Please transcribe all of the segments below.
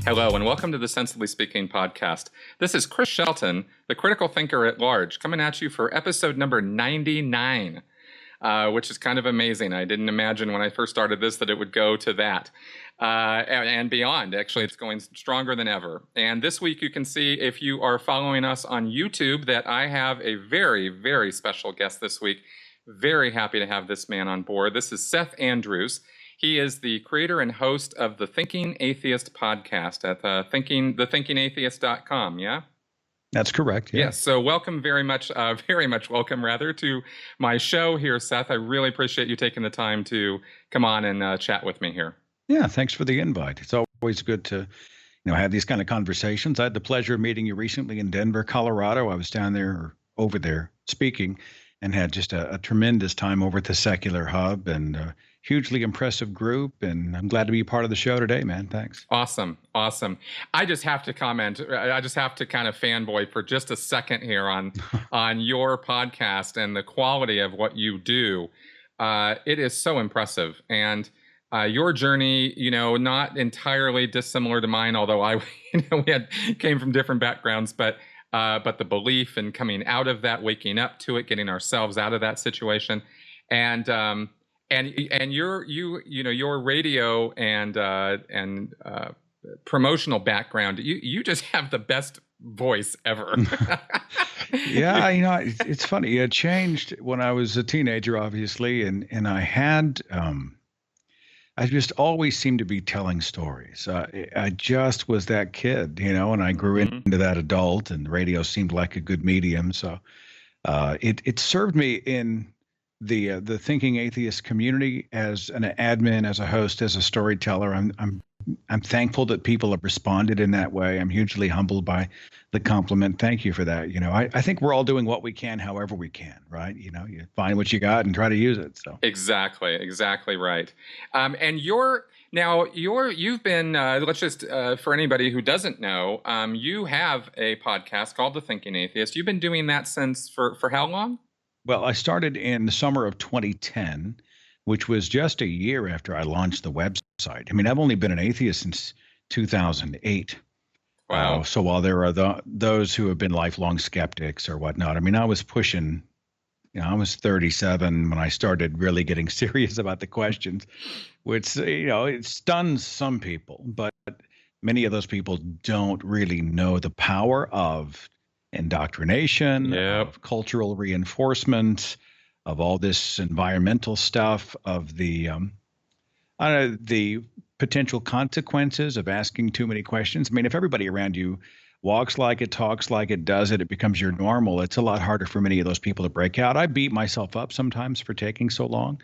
Hello, and welcome to the Sensibly Speaking podcast. This is Chris Shelton, the critical thinker at large, coming at you for episode number 99, which is kind of amazing. I didn't imagine when I first started this that it would go to that and beyond. Actually, it's going stronger than ever. And this week, you can see, if you are following us on YouTube, that I have a very, very special guest this week. Very happy to have this man on board. This is Seth Andrews. He is the creator and host of the Thinking Atheist podcast at thinkingatheist.com, yeah? That's correct, yeah. Yes, so welcome very much welcome, rather, to my show here, Seth. I really appreciate you taking the time to come on and chat with me here. Yeah, thanks for the invite. It's always good to have these kind of conversations. I had the pleasure of meeting you recently in Denver, Colorado. I was down there or over there speaking and had just a tremendous time over at the Secular Hub, and hugely impressive group, and I'm glad to be part of the show today, man. Thanks. Awesome. I just have to comment. I just have to kind of fanboy for just a second here on your podcast and the quality of what you do. It is so impressive, and your journey, not entirely dissimilar to mine, although we came from different backgrounds, but the belief in coming out of that, waking up to it, getting ourselves out of that situation, and your radio and promotional background, you just have the best voice ever. Yeah, it's funny. It changed when I was a teenager, obviously, and I just always seemed to be telling stories. I just was that kid, and I grew into that adult, and radio seemed like a good medium. So it served me in the Thinking Atheist community as an admin, as a host, as a storyteller. I'm thankful that people have responded in that way. I'm hugely humbled by the compliment. Thank you for that. I think we're all doing what we can, however we can, right? You find what you got and try to use it. So exactly right. And you've been let's just for anybody who doesn't know, you have a podcast called The Thinking Atheist. You've been doing that since for how long? Well, I started in the summer of 2010, which was just a year after I launched the website. I mean, I've only been an atheist since 2008. Wow. So while there are those who have been lifelong skeptics or whatnot, I mean, I was pushing, I was 37 when I started really getting serious about the questions, which, it stuns some people, but many of those people don't really know the power of indoctrination, of cultural reinforcement, of all this environmental stuff, of the potential consequences of asking too many questions. I mean, if everybody around you walks like it, talks like it, does it, it becomes your normal, it's a lot harder for many of those people to break out. I beat myself up sometimes for taking so long.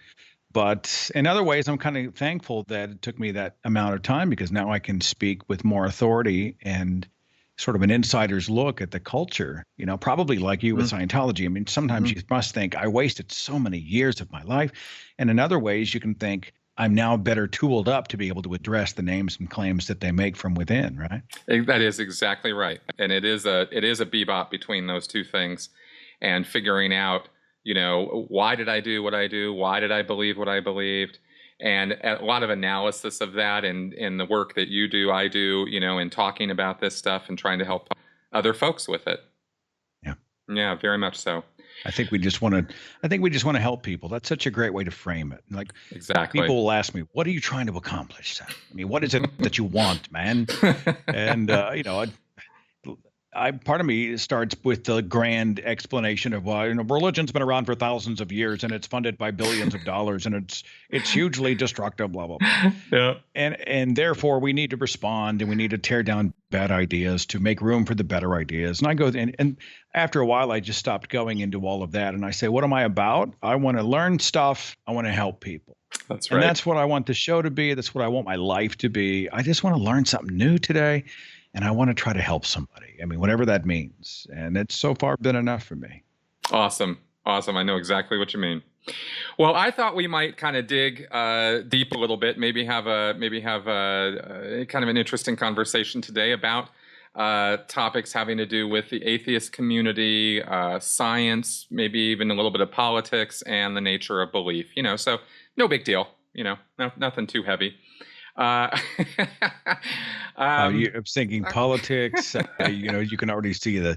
But in other ways, I'm kind of thankful that it took me that amount of time, because now I can speak with more authority and sort of an insider's look at the culture, probably like you with Scientology. I mean, sometimes you must think, I wasted so many years of my life. And in other ways, you can think, I'm now better tooled up to be able to address the names and claims that they make from within, right? That is exactly right. And it is a bebop between those two things, and figuring out, why did I do what I do? Why did I believe what I believed? And a lot of analysis of that in the work that you do, I do, in talking about this stuff and trying to help other folks with it. Yeah. Yeah, very much so. I think we just want to help people. That's such a great way to frame it. Like, exactly. People will ask me, what are you trying to accomplish, Seth? I mean, what is it that you want, man? And, part of me starts with the grand explanation of why religion's been around for thousands of years, and it's funded by billions of dollars, and it's hugely destructive, blah blah blah. Yeah. And therefore we need to respond, and we need to tear down bad ideas to make room for the better ideas. And I go and after a while I just stopped going into all of that, and I say, what am I about? I want to learn stuff. I want to help people. That's right. And that's what I want the show to be. That's what I want my life to be. I just want to learn something new today. And I want to try to help somebody. I mean, whatever that means. And it's so far been enough for me. Awesome. I know exactly what you mean. Well, I thought we might kind of dig deep a little bit, maybe have a kind of an interesting conversation today about topics having to do with the atheist community, science, maybe even a little bit of politics, and the nature of belief. So no big deal. Nothing too heavy. Uh, um, I'm thinking politics. You can already see the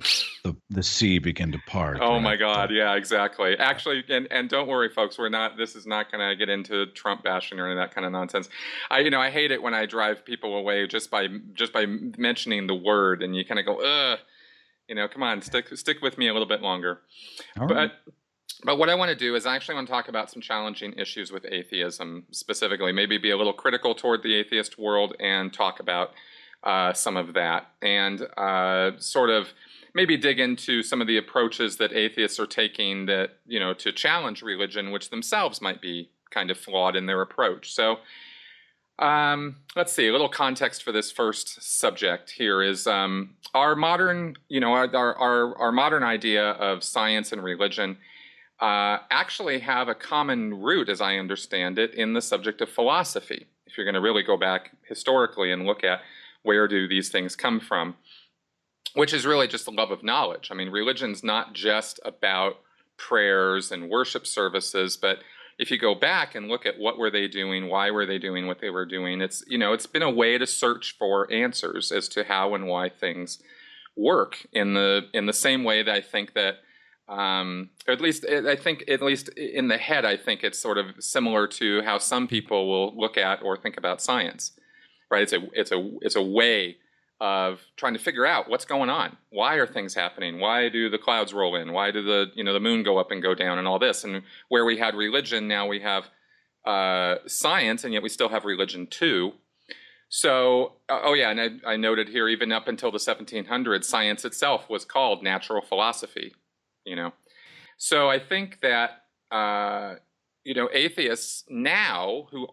sea begin to part, oh right? my God, yeah, exactly. Actually, and don't worry, folks, this is not going to get into Trump bashing or any of that kind of nonsense. I hate it when I drive people away just by mentioning the word, and you kind of go, ugh, come on, stick with me a little bit longer. All right. But what I want to do is I actually want to talk about some challenging issues with atheism specifically, maybe be a little critical toward the atheist world and talk about some of that, and sort of maybe dig into some of the approaches that atheists are taking that, to challenge religion, which themselves might be kind of flawed in their approach. So let's see, a little context for this first subject here is our modern, our modern idea of science and religion actually have a common root, as I understand it, in the subject of philosophy. If you're going to really go back historically and look at where do these things come from, which is really just the love of knowledge. I mean, religion's not just about prayers and worship services, but if you go back and look at what were they doing, why were they doing what they were doing, it's been a way to search for answers as to how and why things work in the same way that I think that or at least in the head, I think it's sort of similar to how some people will look at or think about science, right? It's a way of trying to figure out what's going on. Why are things happening? Why do the clouds roll in? Why do the moon go up and go down and all this? And where we had religion, now we have science, and yet we still have religion too. So, and I noted here, even up until the 1700s, science itself was called natural philosophy. So I think that atheists now who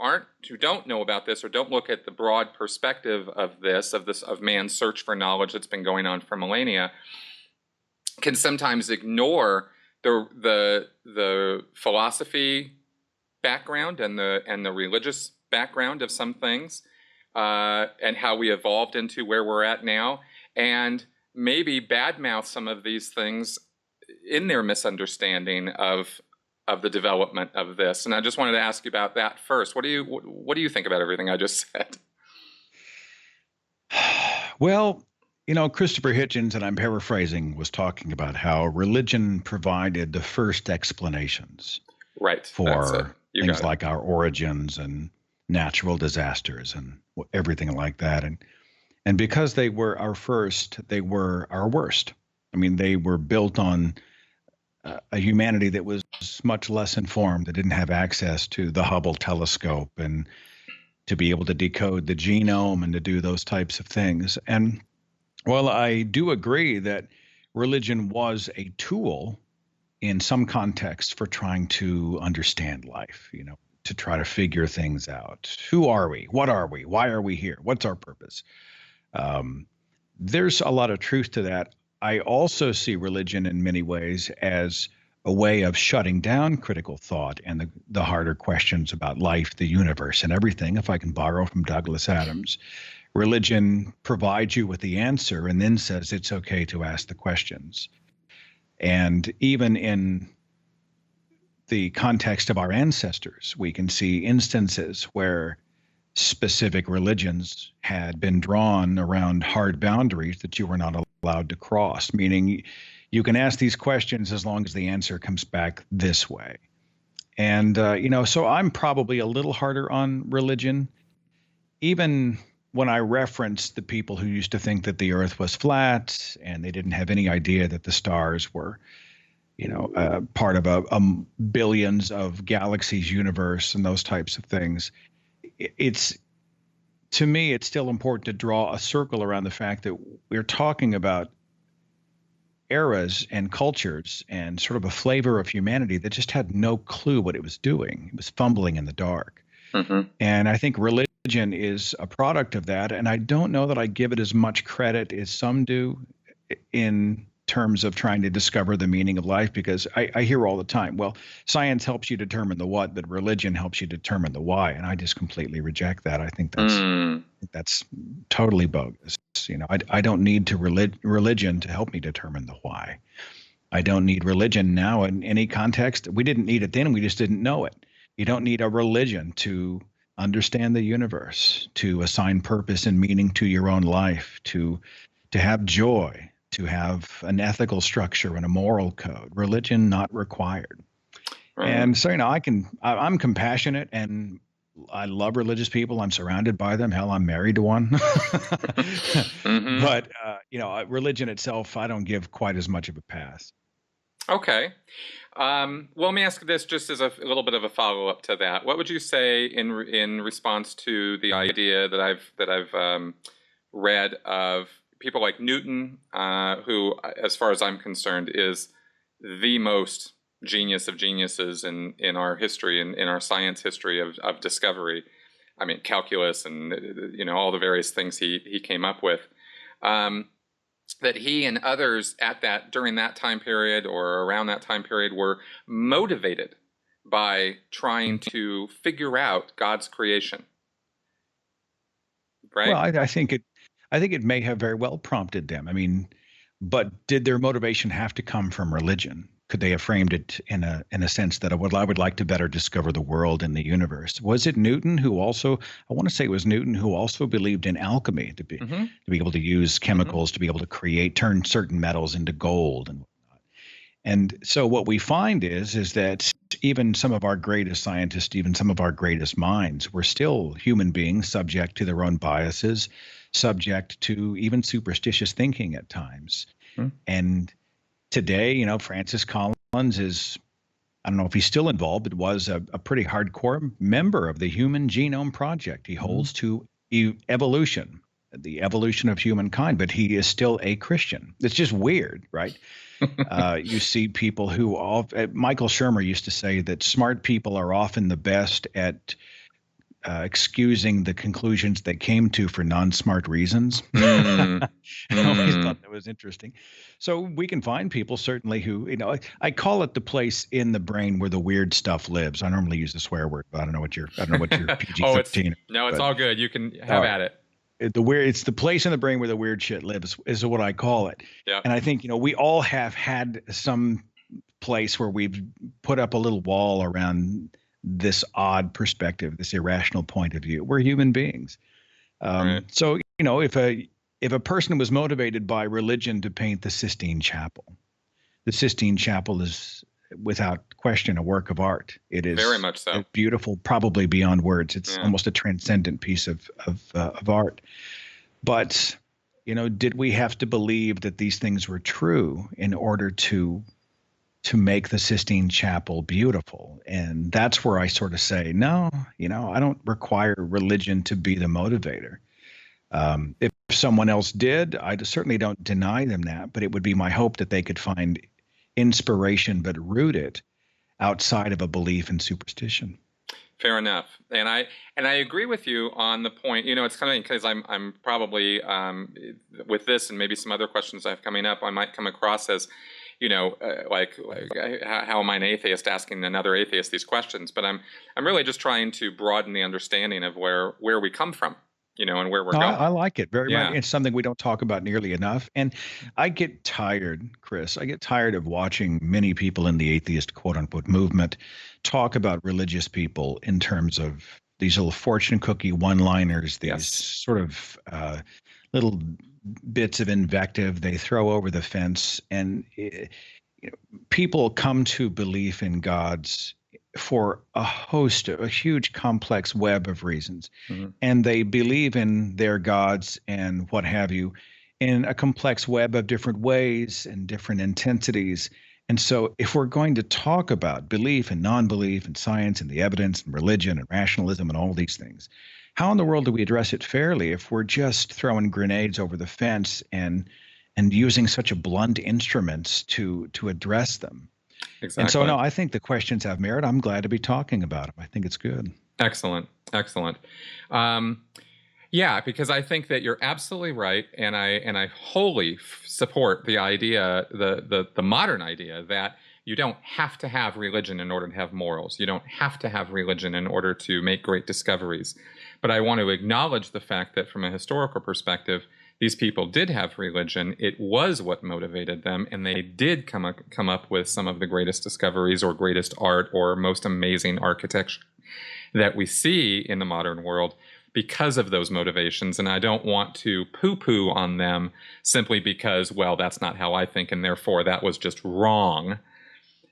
don't know about this or don't look at the broad perspective of man's search for knowledge that's been going on for millennia can sometimes ignore the philosophy background and the religious background of some things and how we evolved into where we're at now, and maybe badmouth some of these things in their misunderstanding of the development of this. And I just wanted to ask you about that first. What do you think about everything I just said? Well, Christopher Hitchens, and I'm paraphrasing, was talking about how religion provided the first explanations for things like our origins and natural disasters and everything like that. And because they were our first, they were our worst. I mean, they were built on a humanity that was much less informed, that didn't have access to the Hubble telescope and to be able to decode the genome and to do those types of things. And while I do agree that religion was a tool in some context for trying to understand life, to try to figure things out. Who are we? What are we? Why are we here? What's our purpose? There's a lot of truth to that. I also see religion in many ways as a way of shutting down critical thought and the harder questions about life, the universe, and everything. If I can borrow from Douglas Adams, religion provides you with the answer and then says it's okay to ask the questions. And even in the context of our ancestors, we can see instances where specific religions had been drawn around hard boundaries that you were not allowed to cross, meaning you can ask these questions as long as the answer comes back this way. And, so I'm probably a little harder on religion, even when I reference the people who used to think that the earth was flat and they didn't have any idea that the stars were, part of a billions of galaxies universe and those types of things. To me, it's still important to draw a circle around the fact that we're talking about eras and cultures and sort of a flavor of humanity that just had no clue what it was doing. It was fumbling in the dark. Mm-hmm. And I think religion is a product of that. And I don't know that I give it as much credit as some do in terms of trying to discover the meaning of life, because I hear all the time, well, science helps you determine the what, but religion helps you determine the why. And I just completely reject that. I think that's totally bogus. I don't need religion to help me determine the why. I don't need religion now in any context. We didn't need it then. We just didn't know it. You don't need a religion to understand the universe, to assign purpose and meaning to your own life, to have joy, to have an ethical structure and a moral code. Religion not required. And so, I'm compassionate and I love religious people. I'm surrounded by them. Hell, I'm married to one. Mm-hmm. But, religion itself, I don't give quite as much of a pass. Okay. Well, let me ask this just as a little bit of a follow-up to that. What would you say in response to the idea that I've read of people like Newton, who, as far as I'm concerned, is the most genius of geniuses in our history, in our science history of discovery. I mean, calculus and all the various things he came up with. That he and others during that time period or around that time period were motivated by trying to figure out God's creation. Right? Well, I think it may have very well prompted them. I mean, but did their motivation have to come from religion? Could they have framed it in a sense that I would like to better discover the world and the universe? Was it Newton who also, I want to say it was Newton who also believed in alchemy to be able to use chemicals to be able to turn certain metals into gold and whatnot. And so what we find is that even some of our greatest scientists, even some of our greatest minds, were still human beings subject to their own biases, subject to even superstitious thinking at times. And today, Francis Collins is, I don't know if he's still involved, but was a pretty hardcore member of the Human Genome Project. He holds to evolution, the evolution of humankind, but he is still a Christian. It's just weird, right? You see people Michael Shermer used to say that smart people are often the best at excusing the conclusions they came to for non-smart reasons. I always thought that was interesting. So we can find people certainly who, I call it the place in the brain where the weird stuff lives. I normally use the swear word, but I don't know what your PG-13. It's all good. You can have at it. It's the place in the brain where the weird shit lives is what I call it. Yeah. And I think, we all have had some place where we've put up a little wall around this odd perspective, this irrational point of view. We're human beings. Right. So, if a person was motivated by religion to paint the Sistine Chapel, the Sistine Chapel is without question a work of art. It is very much so beautiful, probably beyond words. It's almost a transcendent piece of art. But, did we have to believe that these things were true in order to make the Sistine Chapel beautiful? And that's where I sort of say, no, I don't require religion to be the motivator. If someone else did, I certainly don't deny them that, but it would be my hope that they could find inspiration, but root it outside of a belief in superstition. Fair enough. And I agree with you on the point. It's kind of because I'm probably with this and maybe some other questions I have coming up, I might come across as, like how am I an atheist asking another atheist these questions? But I'm really just trying to broaden the understanding of where we come from, and where we're going. I like it very much. It's something we don't talk about nearly enough. And I get tired, Chris. I get tired of watching many people in the atheist quote unquote movement talk about religious people in terms of these little fortune cookie one-liners, these sort of little bits of invective they throw over the fence. And people come to belief in gods for a huge complex web of reasons. And they believe in their gods and what have you in a complex web of different ways and different intensities. And so if we're going to talk about belief and non-belief and science and the evidence and religion and rationalism and all these things, how in the world do we address it fairly if we're just throwing grenades over the fence and using such a blunt instruments to address them? Exactly. And so, no, I think the questions have merit. I'm glad to be talking about them. I think it's good. Excellent. Because I think that you're absolutely right, and I wholly support the idea, the modern idea that you don't have to have religion in order to have morals. You don't have to have religion in order to make great discoveries. But I want to acknowledge the fact that from a historical perspective, these people did have religion. It was what motivated them, and they did come up with some of the greatest discoveries or greatest art or most amazing architecture that we see in the modern world because of those motivations. And I don't want to poo-poo on them simply because, well, that's not how I think, and therefore that was just wrong.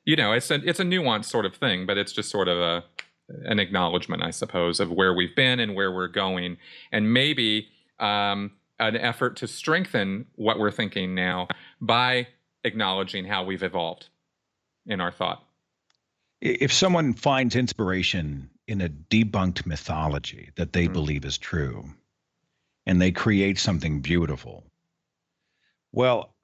It's a nuanced sort of thing, but it's just sort of an acknowledgement, I suppose, of where we've been and where we're going, and maybe an effort to strengthen what we're thinking now by acknowledging how we've evolved in our thought. If someone finds inspiration in a debunked mythology that they believe is true, and they create something beautiful, well,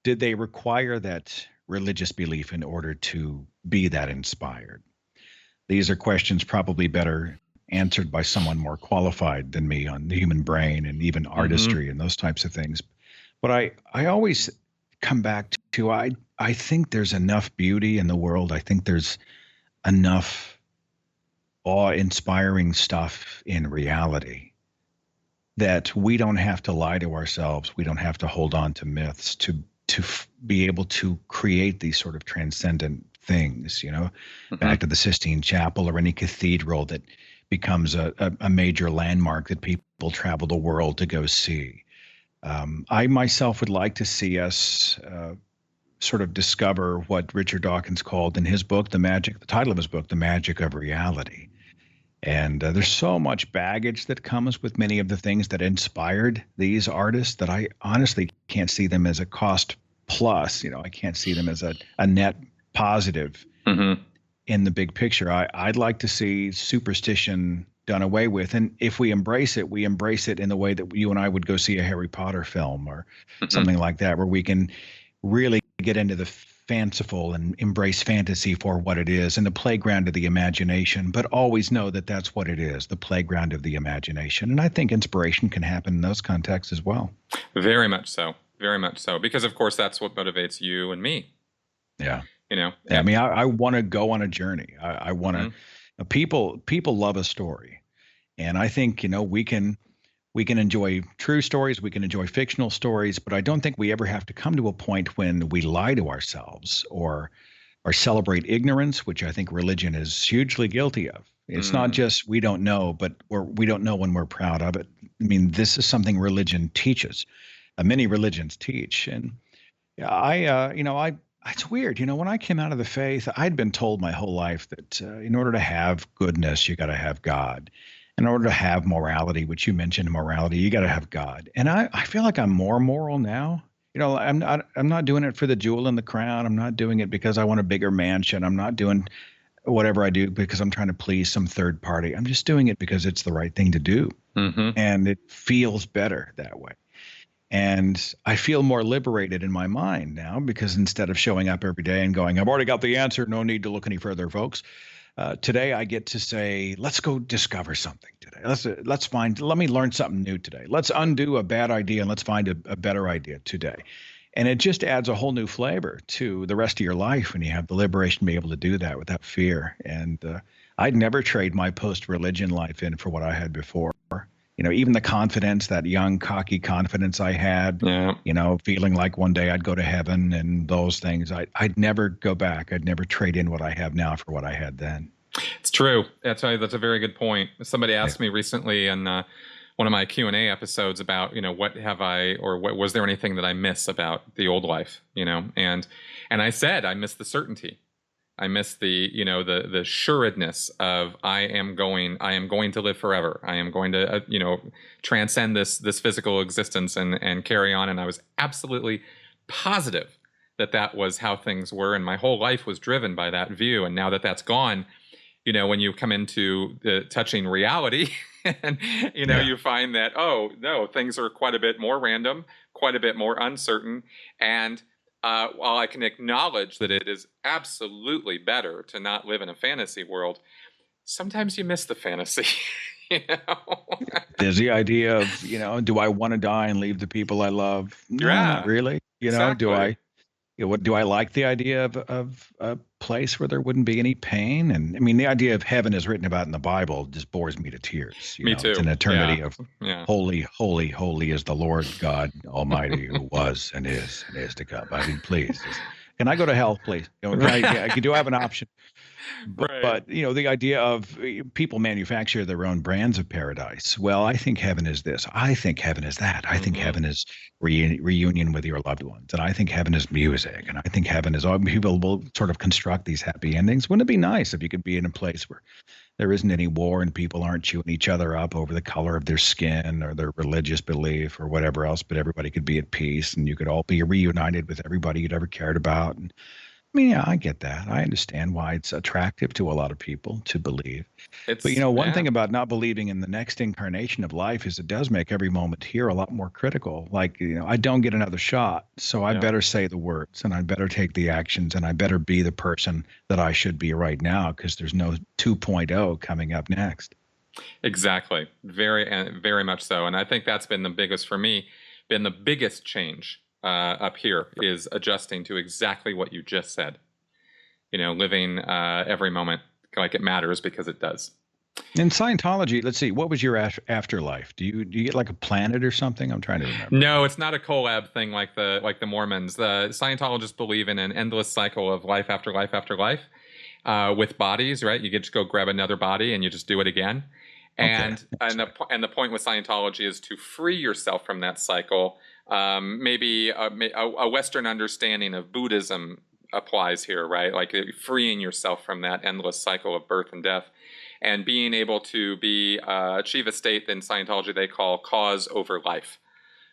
did they require that religious belief in order to be that inspired? These are questions probably better answered by someone more qualified than me on the human brain and even artistry and those types of things. But I always come back to I think there's enough beauty in the world. I think there's enough awe-inspiring stuff in reality that we don't have to lie to ourselves. We don't have to hold on to myths to be able to create these sort of transcendent things, back to the Sistine Chapel or any cathedral that becomes a major landmark that people travel the world to go see. I myself would like to see us sort of discover what Richard Dawkins called in his book, the title of his book, The Magic of Reality. And there's so much baggage that comes with many of the things that inspired these artists that I honestly can't see them as a cost plus. I can't see them as a net positive in the big picture. I'd like to see superstition done away with. And if we embrace it in the way that you and I would go see a Harry Potter film or something like that, where we can really get into the fanciful and embrace fantasy for what it is and the playground of the imagination, but always know that that's what it is, the playground of the imagination. And I think inspiration can happen in those contexts as well. Very much so. Very much so. Because, of course, that's what motivates you and me. Yeah. I mean, I want to go on a journey. I want to. People love a story, and I think we can enjoy true stories, we can enjoy fictional stories, but I don't think we ever have to come to a point when we lie to ourselves or celebrate ignorance, which I think religion is hugely guilty of. It's not just we don't know, but we don't know when we're proud of it. I mean, this is something religion teaches. Many religions teach, and it's weird. When I came out of the faith, I'd been told my whole life that in order to have goodness, you got to have God. In order to have morality, which you mentioned, morality, you got to have God. And I feel like I'm more moral now. I'm not doing it for the jewel in the crown. I'm not doing it because I want a bigger mansion. I'm not doing whatever I do because I'm trying to please some third party. I'm just doing it because it's the right thing to do. And it feels better that way. And I feel more liberated in my mind now because instead of showing up every day and going, I've already got the answer, no need to look any further, folks. Today I get to say, let's go discover something today. Let me learn something new today. Let's undo a bad idea and let's find a better idea today. And it just adds a whole new flavor to the rest of your life when you have the liberation to be able to do that without fear. And I'd never trade my post-religion life in for what I had before. Even the confidence, that young, cocky confidence I had, feeling like one day I'd go to heaven and those things, I'd never go back. I'd never trade in what I have now for what I had then. It's true. That's a very good point. Somebody asked me recently in one of my Q&A episodes about, what have I, or what was there anything that I miss about the old life, and I said, I miss the certainty. I miss the sureness of I am going to live forever. I am going to, transcend this physical existence and carry on. And I was absolutely positive that was how things were. And my whole life was driven by that view. And now that that's gone, when you come into the touching reality and, you find that, oh, no, things are quite a bit more random, quite a bit more uncertain. And while I can acknowledge that it is absolutely better to not live in a fantasy world, sometimes you miss the fantasy. There's the idea of, do I want to die and leave the people I love? No, not really. Exactly. Do I like the idea of a place where there wouldn't be any pain? And I mean, the idea of heaven is written about in the Bible just bores me to tears. Me too. It's an eternity of holy, holy, holy is the Lord God Almighty who was and is to come. I mean, please, Can I go to hell, please? Do I have an option? Right. But the idea of people manufacture their own brands of paradise. Well, I think heaven is this. I think heaven is that. I think Hmm. heaven is reunion with your loved ones, and I think heaven is music, and I think heaven is all. People will sort of construct these happy endings. Wouldn't it be nice if you could be in a place where there isn't any war and people aren't chewing each other up over the color of their skin or their religious belief or whatever else, but everybody could be at peace and you could all be reunited with everybody you'd ever cared about? And I mean, yeah, I get that. I understand why it's attractive to a lot of people to believe. But It's one yeah. thing about not believing in the next incarnation of life is it does make every moment here a lot more critical. Like, I don't get another shot, so I Yeah. better say the words and I better take the actions and I better be the person that I should be right now because there's no 2.0 coming up next. Exactly. Very much so. And I think that's been the biggest for me, been the biggest change up here is adjusting to exactly what you just said. Living every moment like it matters because it does. In Scientology, let's see, what was your afterlife? Do you get like a planet or something? I'm trying to remember. No, it's not a collab thing like the Mormons. The Scientologists believe in an endless cycle of life after life after life with bodies. Right? You get to go grab another body and you just do it again. Okay. And the point with Scientology is to free yourself from that cycle. Maybe a Western understanding of Buddhism applies here, right? Like freeing yourself from that endless cycle of birth and death, and being able to achieve a state in Scientology they call cause over life,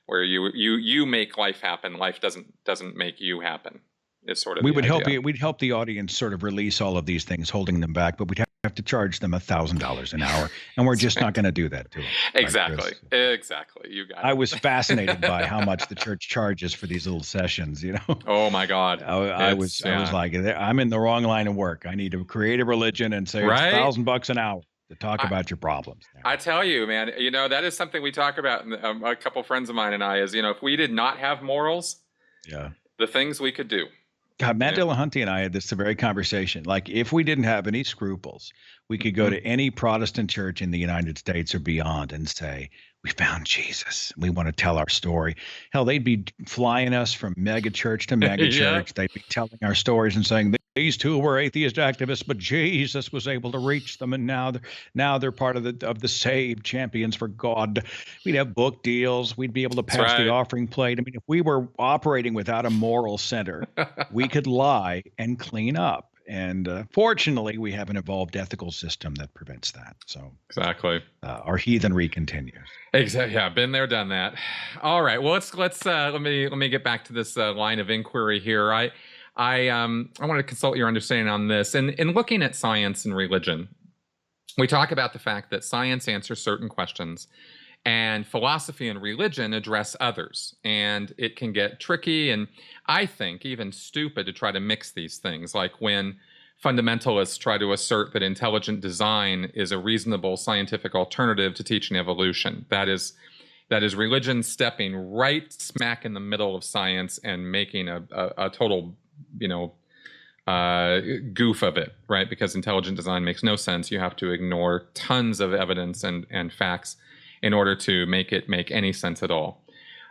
where you make life happen. Life doesn't make you happen. Is sort of We the would help idea. you. We'd help the audience sort of release all of these things, holding them back, but we'd have to charge them $1,000 an hour, and we're just not going to do that to them, right, Exactly. Chris? Exactly. You got I it. was fascinated by how much the church charges for these little sessions. Oh my God. I was It's I was yeah. like, I'm in the wrong line of work. I need to create a religion and say it's Right? $1,000 an hour to talk I, about your problems. I tell you, man, that is something we talk about. A couple friends of mine and I is, if we did not have morals, Yeah. the things we could do. God, Matt Yeah. Dillahunty and I had this very conversation. Like, if we didn't have any scruples, we could go Mhm. to any Protestant church in the United States or beyond and say, we found Jesus. We want to tell our story. Hell, they'd be flying us from mega church to mega Yeah. church. They'd be telling our stories and saying, these two were atheist activists, but Jesus was able to reach them, and now they're part of the saved champions for God. We'd have book deals. We'd be able to That's pass the right. offering plate. I mean, if we were operating without a moral center, we could lie and clean up. And fortunately, we have an evolved ethical system that prevents that. So Exactly. our heathenry continues. Exactly. Yeah, been there, done that. All right. Well, let's let me get back to this line of inquiry here. I want to consult your understanding on this. And in looking at science and religion, we talk about the fact that science answers certain questions and philosophy and religion address others. And it can get tricky and I think even stupid to try to mix these things, like when fundamentalists try to assert that intelligent design is a reasonable scientific alternative to teaching evolution. That is religion stepping right smack in the middle of science and making a total, goof of it, right? Because intelligent design makes no sense. You have to ignore tons of evidence and facts in order to make it make any sense at all.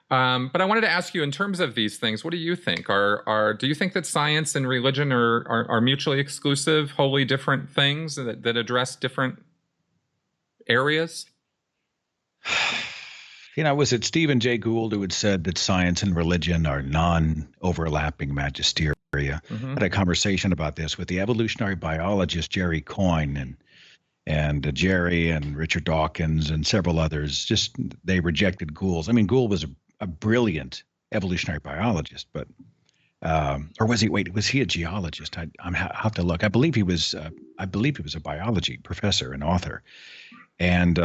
But I wanted to ask you, in terms of these things, what do you think? Do you think that science and religion are mutually exclusive, wholly different things that address different areas? Was it Stephen Jay Gould who had said that science and religion are non-overlapping magisteria? Mm-hmm. I had a conversation about this with the evolutionary biologist Jerry Coyne and Jerry and Richard Dawkins and several others. Just they rejected Gould's. I mean, Gould was a brilliant evolutionary biologist, but or was he? Wait, was he a geologist? I have to look. I believe he was. I believe he was a biology professor and author, and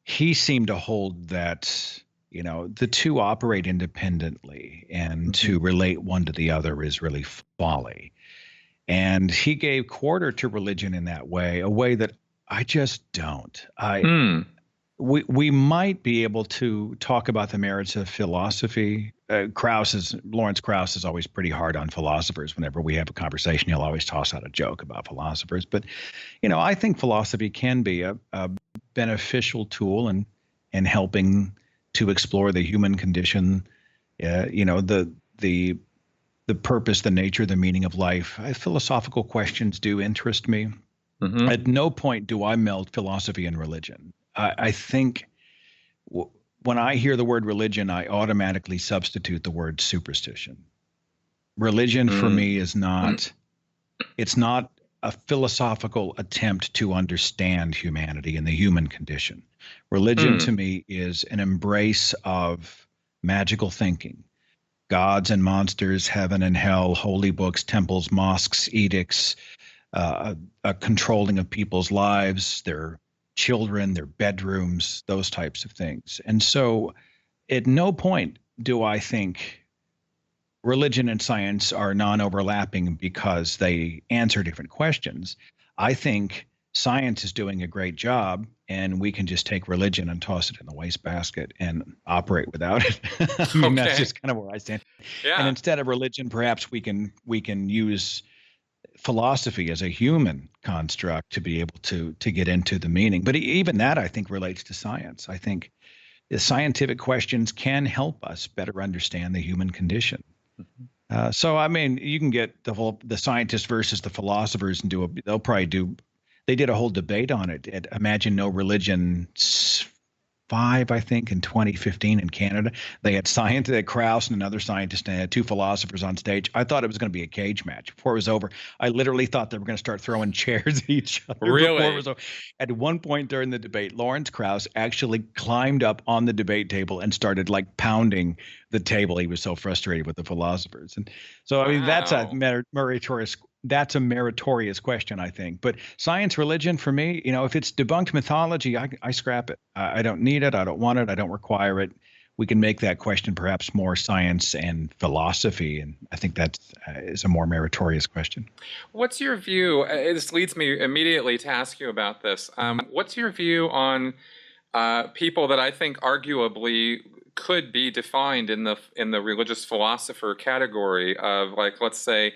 he seemed to hold that the two operate independently, and to relate one to the other is really folly. And he gave quarter to religion in that way, a way that I just don't. Hmm. We might be able to talk about the merits of philosophy. Lawrence Krauss is always pretty hard on philosophers. Whenever we have a conversation, he'll always toss out a joke about philosophers. But I think philosophy can be a beneficial tool in helping to explore the human condition. The the purpose, the nature, the meaning of life. Philosophical questions do interest me. Mm-hmm. At no point do I meld philosophy and religion. I think when I hear the word religion, I automatically substitute the word superstition. Religion for me is not, it's not a philosophical attempt to understand humanity and the human condition. Religion to me is an embrace of magical thinking, gods and monsters, heaven and hell, holy books, temples, mosques, edicts, a controlling of people's lives, their children, their bedrooms, those types of things. And so at no point do I think religion and science are non-overlapping because they answer different questions. I think science is doing a great job, and we can just take religion and toss it in the wastebasket and operate without it. I mean, that's just kind of where I stand. Yeah. And instead of religion, perhaps we can use philosophy as a human construct to be able to get into the meaning. But even that, I think, relates to science. I think the scientific questions can help us better understand the human condition. So, I mean, you can get the scientists versus the philosophers and they did a whole debate on it at Imagine No Religion 5, I think, in 2015 in Canada. They had Krauss and another scientist, and they had two philosophers on stage. I thought it was going to be a cage match. Before it was over, I literally thought they were going to start throwing chairs at each other. Really? Before it was over. At one point during the debate, Lawrence Krauss actually climbed up on the debate table and started like pounding the table. He was so frustrated with the philosophers. And so, I mean, that's a meritorious question, I think. But science, religion, for me, if it's debunked mythology, I scrap it. I don't need it. I don't want it. I don't require it. We can make that question perhaps more science and philosophy, and I think that is a more meritorious question. What's your view? This leads me immediately to ask you about this. What's your view on people that I think arguably could be defined in the religious philosopher category of, like, let's say,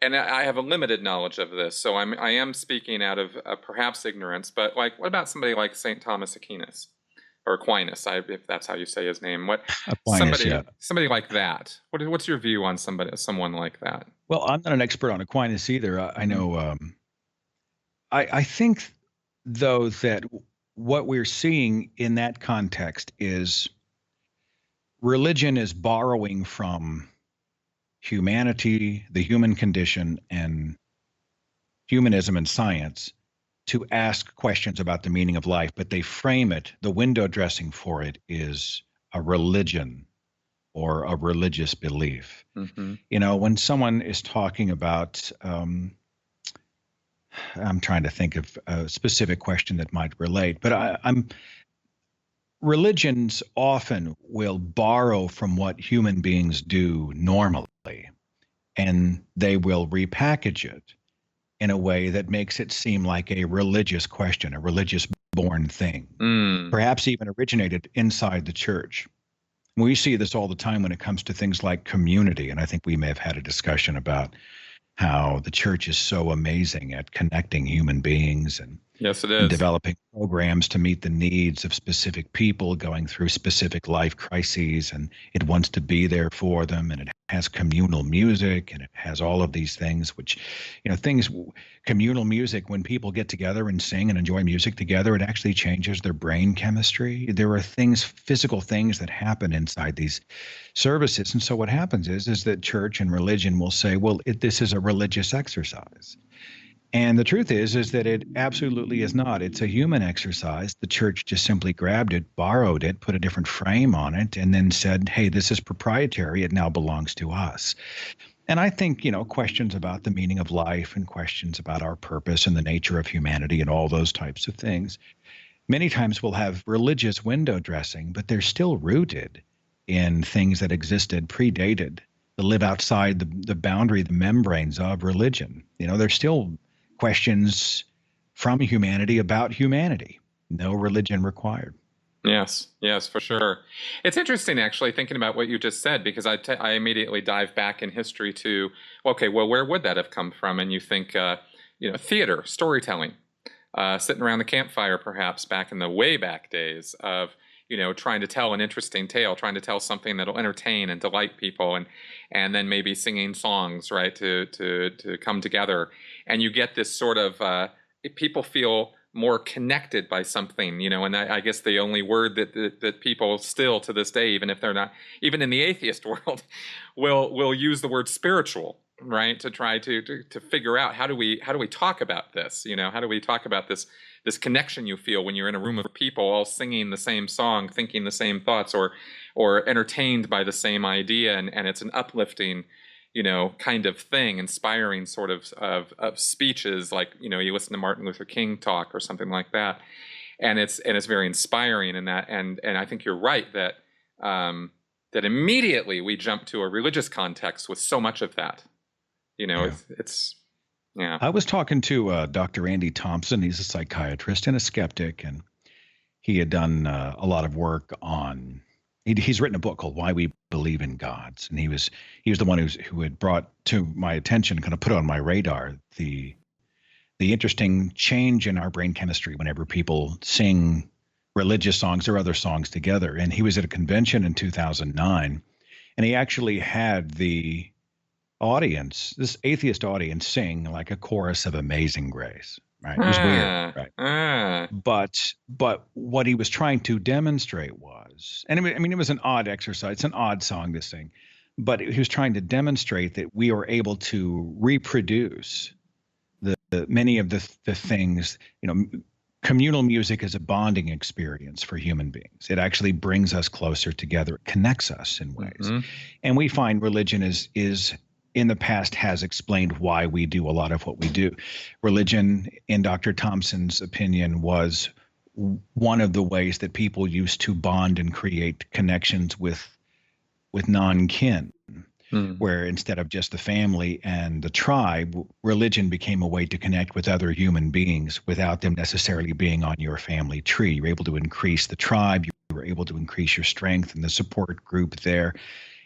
and I have a limited knowledge of this, so I am speaking out of perhaps ignorance, but like, what about somebody like St. Thomas Aquinas or Aquinas, if that's how you say his name? Somebody like that. What's your view on someone like that? Well, I'm not an expert on Aquinas either. I know. I think though that what we're seeing in that context is religion is borrowing from humanity, the human condition, and humanism and science to ask questions about the meaning of life, but they frame it, the window dressing for it is a religion or a religious belief. Mm-hmm. When someone is talking about, I'm trying to think of a specific question that might relate, but religions often will borrow from what human beings do normally, and they will repackage it in a way that makes it seem like a religious question, a religious born thing, perhaps even originated inside the church. We see this all the time when it comes to things like community, and I think we may have had a discussion about how the church is so amazing at connecting human beings and yes, it is. And developing programs to meet the needs of specific people going through specific life crises, and it wants to be there for them, and it has communal music, and it has all of these things, which, communal music, when people get together and sing and enjoy music together, it actually changes their brain chemistry. There are physical things that happen inside these services. And so what happens is that church and religion will say, well, this is a religious exercise. And the truth is that it absolutely is not. It's a human exercise. The church just simply grabbed it, borrowed it, put a different frame on it, and then said, hey, this is proprietary. It now belongs to us. And I think, questions about the meaning of life and questions about our purpose and the nature of humanity and all those types of things, many times will have religious window dressing, but they're still rooted in things that existed, predated, that live outside the boundary, the membranes of religion. They're still questions from humanity about humanity. No religion required. Yes, for sure. It's interesting, actually, thinking about what you just said, because I immediately dive back in history to, okay, well, where would that have come from? And you think, theater, storytelling, sitting around the campfire, perhaps back in the way back days of, trying to tell an interesting tale, trying to tell something that'll entertain and delight people, and then maybe singing songs, right, to come together, and you get this sort of people feel more connected by something, and I guess the only word that people still to this day, even if they're not, even in the atheist world, will use the word spiritual, right, to try to figure out how do we talk about this, how do we talk about this connection you feel when you're in a room of people all singing the same song, thinking the same thoughts, or entertained by the same idea, and it's an uplifting kind of thing, inspiring sort of speeches, like, you listen to Martin Luther King talk or something like that. And it's very inspiring in that. And I think you're right that immediately we jump to a religious context with so much of that, Yeah. Yeah. I was talking to Dr. Andy Thompson. He's a psychiatrist and a skeptic, and he had done a lot of work on. He's written a book called Why We Believe in Gods, and he was the one who had brought to my attention, kind of put on my radar, the interesting change in our brain chemistry whenever people sing religious songs or other songs together. And he was at a convention in 2009, and he actually had the audience, this atheist audience, sing like a chorus of Amazing Grace. Right. It was weird. Right. But what he was trying to demonstrate was, and it was an odd exercise. It's an odd song to sing, but he was trying to demonstrate that we are able to reproduce the many of the things, communal music is a bonding experience for human beings. It actually brings us closer together. It connects us in ways. Mm-hmm. And we find religion is in the past has explained why we do a lot of what we do. Religion, in Dr. Thompson's opinion, was one of the ways that people used to bond and create connections with non-kin, where instead of just the family and the tribe, religion became a way to connect with other human beings without them necessarily being on your family tree. You were able to increase the tribe. You were able to increase your strength and the support group there.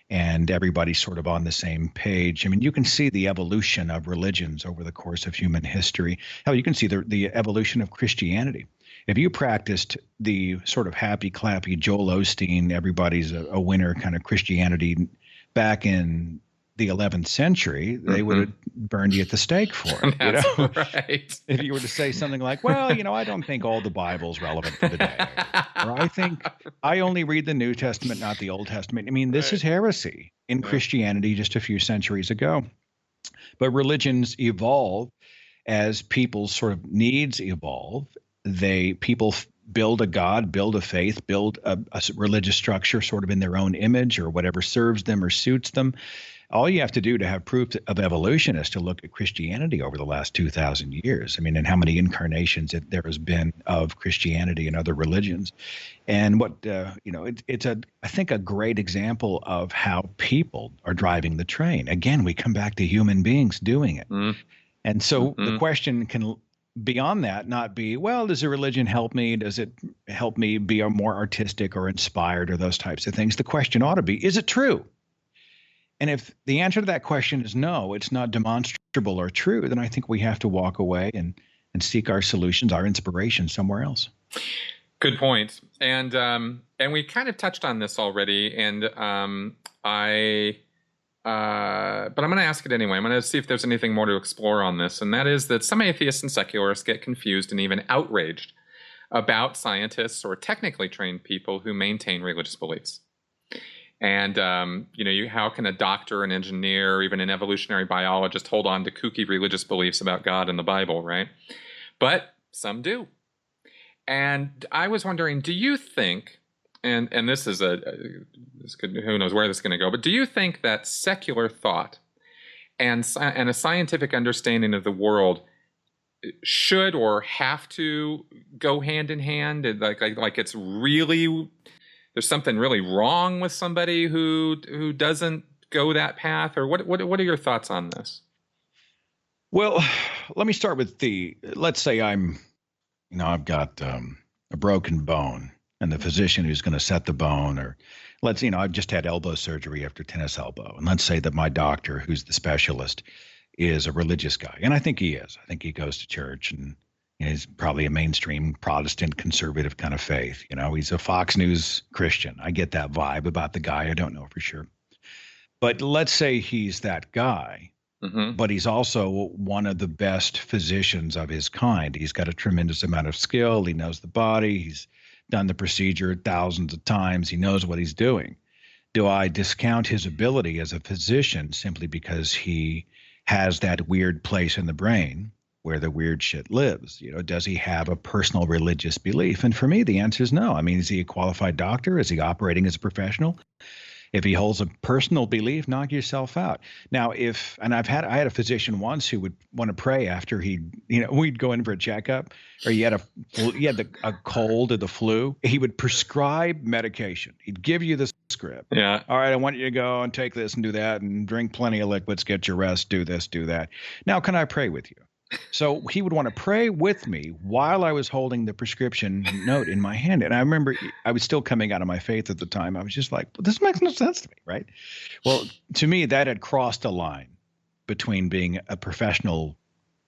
And everybody's sort of on the same page. I mean, you can see the evolution of religions over the course of human history. Hell, you can see the evolution of Christianity. If you practiced the sort of happy, clappy, Joel Osteen, everybody's a winner kind of Christianity back in the 11th century, they would have burned you at the stake for it. That's right. If you were to say something like, well, I don't think all the Bible's relevant for the day. Or I think I only read the New Testament, not the Old Testament. I mean, this is heresy in Christianity just a few centuries ago. But religions evolve as people's sort of needs evolve. People build a God, build a faith, build a religious structure sort of in their own image or whatever serves them or suits them. All you have to do to have proof of evolution is to look at Christianity over the last 2,000 years. I mean, and how many incarnations there has been of Christianity and other religions. And what, it's I think a great example of how people are driving the train. Again, we come back to human beings doing it. And so the question can, beyond that, not be, well, does a religion help me? Does it help me be more artistic or inspired or those types of things? The question ought to be, is it true? And if the answer to that question is no, it's not demonstrable or true, then I think we have to walk away and seek our solutions, our inspiration somewhere else. Good point. And we kind of touched on this already, and but I'm going to ask it anyway. I'm going to see if there's anything more to explore on this, and that is that some atheists and secularists get confused and even outraged about scientists or technically trained people who maintain religious beliefs. And, how can a doctor, an engineer, or even an evolutionary biologist hold on to kooky religious beliefs about God and the Bible, right? But some do. And I was wondering, do you think, and this is who knows where this is going to go, but do you think that secular thought and a scientific understanding of the world should or have to go hand in hand? Like it's really... there's something really wrong with somebody who doesn't go that path, or what are your thoughts on this? Well, let me start with let's say I've got a broken bone, and the physician who's going to set the bone, or I've just had elbow surgery after tennis elbow, and let's say that my doctor, who's the specialist, is a religious guy, and I think he is. I think he goes to church and He's probably a mainstream Protestant conservative kind of faith. He's a Fox News Christian. I get that vibe about the guy. I don't know for sure. But let's say he's that guy, but he's also one of the best physicians of his kind. He's got a tremendous amount of skill. He knows the body. He's done the procedure thousands of times. He knows what he's doing. Do I discount his ability as a physician simply because he has that weird place in the brain where the weird shit lives? Does he have a personal religious belief? And for me, the answer is no. I mean, is he a qualified doctor? Is he operating as a professional? If he holds a personal belief, knock yourself out. Now, I had a physician once who would want to pray after we'd go in for a checkup, or he had a cold or the flu. He would prescribe medication. He'd give you the script. Yeah. All right, I want you to go and take this and do that and drink plenty of liquids, get your rest, do this, do that. Now, can I pray with you? So he would want to pray with me while I was holding the prescription note in my hand. And I remember I was still coming out of my faith at the time. I was just like, well, this makes no sense to me, right? Well, to me, that had crossed a line between being a professional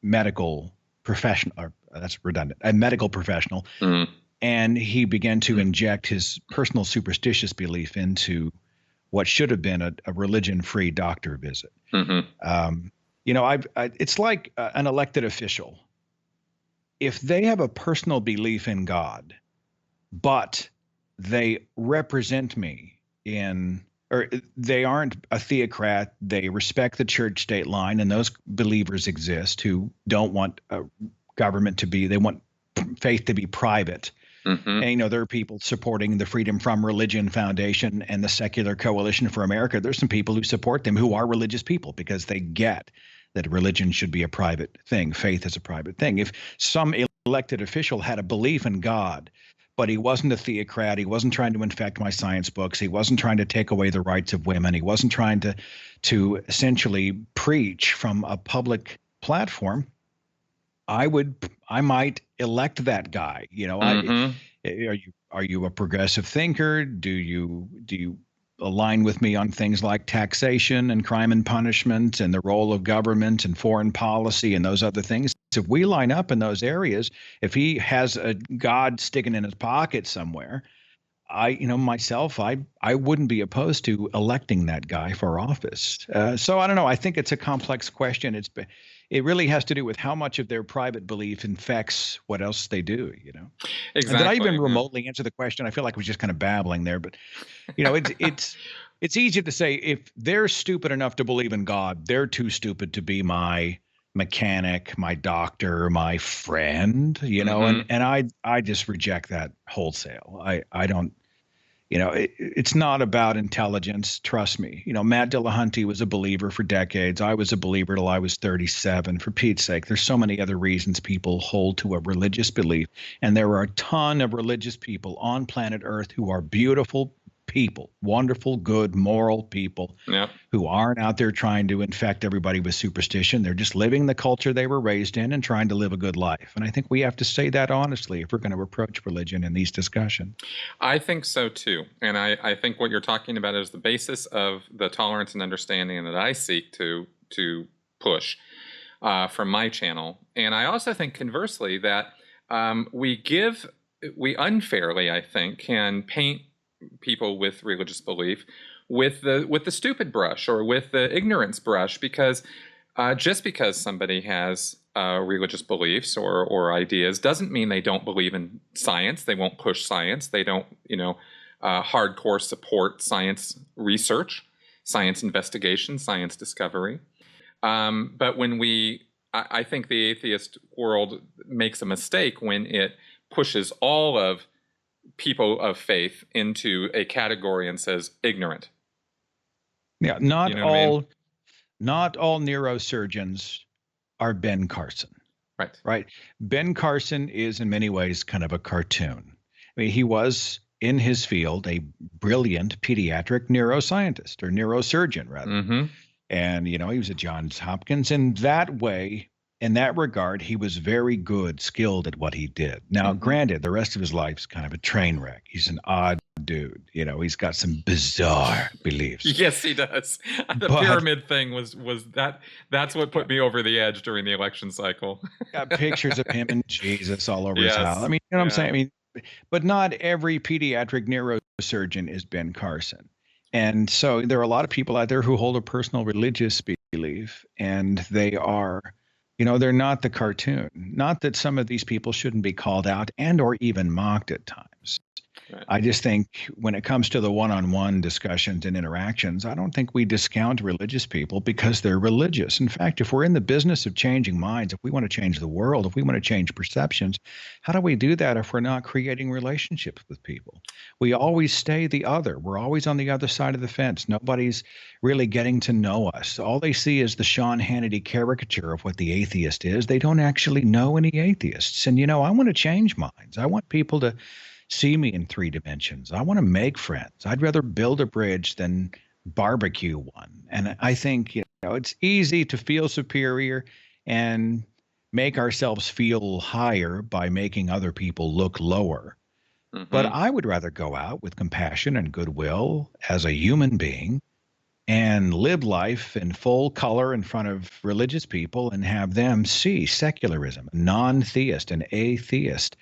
medical professional, or that's redundant, a medical professional. And he began to inject his personal superstitious belief into what should have been a religion-free doctor visit. It's like an elected official. If they have a personal belief in God, but they represent me or they aren't a theocrat, they respect the church-state line, and those believers exist who don't want government to be, they want faith to be private. And, there are people supporting the Freedom from Religion Foundation and the Secular Coalition for America. There's some people who support them who are religious people because they get that religion should be a private thing. Faith is a private thing. If some elected official had a belief in God, but he wasn't a theocrat, he wasn't trying to infect my science books, he wasn't trying to take away the rights of women, he wasn't trying to essentially preach from a public platform, I might elect that guy. Are you a progressive thinker? Do you align with me on things like taxation and crime and punishment and the role of government and foreign policy and those other things? If we line up in those areas, if he has a God sticking in his pocket somewhere, I wouldn't be opposed to electing that guy for office. So I don't know. I think it's a complex question. It really has to do with how much of their private belief infects what else they do, Exactly. And did I even remotely answer the question? I feel like I was just kind of babbling there, but it's easy to say if they're stupid enough to believe in God, they're too stupid to be my mechanic, my doctor, my friend, and I just reject that wholesale. I don't. It's not about intelligence. Trust me. Matt Dillahunty was a believer for decades. I was a believer till I was 37. For Pete's sake, there's so many other reasons people hold to a religious belief. And there are a ton of religious people on planet Earth who are beautiful people, wonderful, good, moral people who aren't out there trying to infect everybody with superstition. They're just living the culture they were raised in and trying to live a good life. And I think we have to say that honestly if we're going to approach religion in these discussions. I think so too. And I think what you're talking about is the basis of the tolerance and understanding that I seek to push from my channel. And I also think conversely that we unfairly, I think, can paint people with religious belief with the stupid brush or with the ignorance brush, because just because somebody has religious beliefs or ideas doesn't mean they don't believe in science. They won't push science. They don't hardcore support science research, science investigation, science discovery. But I think the atheist world makes a mistake when it pushes all of people of faith into a category and says ignorant. Yeah, not all neurosurgeons are Ben Carson. Right. Ben Carson is in many ways kind of a cartoon. I mean, he was in his field a brilliant pediatric neuroscientist or neurosurgeon rather. And he was at Johns Hopkins in that way. in that regard, he was very good, skilled at what he did. Now, granted, the rest of his life's kind of a train wreck. He's an odd dude. He's got some bizarre beliefs. Yes, he does. The pyramid thing was that's what put me over the edge during the election cycle. Got pictures of him and Jesus all over his house. I mean, you know what I'm saying? I mean, but not every pediatric neurosurgeon is Ben Carson. And so there are a lot of people out there who hold a personal religious belief, and they are, they're not the cartoon. Not that some of these people shouldn't be called out and or even mocked at times. Right. I just think when it comes to the one-on-one discussions and interactions, I don't think we discount religious people because they're religious. In fact, if we're in the business of changing minds, if we want to change the world, if we want to change perceptions, how do we do that if we're not creating relationships with people? We always stay the other. We're always on the other side of the fence. Nobody's really getting to know us. All they see is the Sean Hannity caricature of what the atheist is. They don't actually know any atheists. And, I want to change minds. I want people to see me in 3 dimensions. I want to make friends. I'd rather build a bridge than barbecue one. And I think, it's easy to feel superior and make ourselves feel higher by making other people look lower. But I would rather go out with compassion and goodwill as a human being and live life in full color in front of religious people and have them see secularism, non-theist, an atheist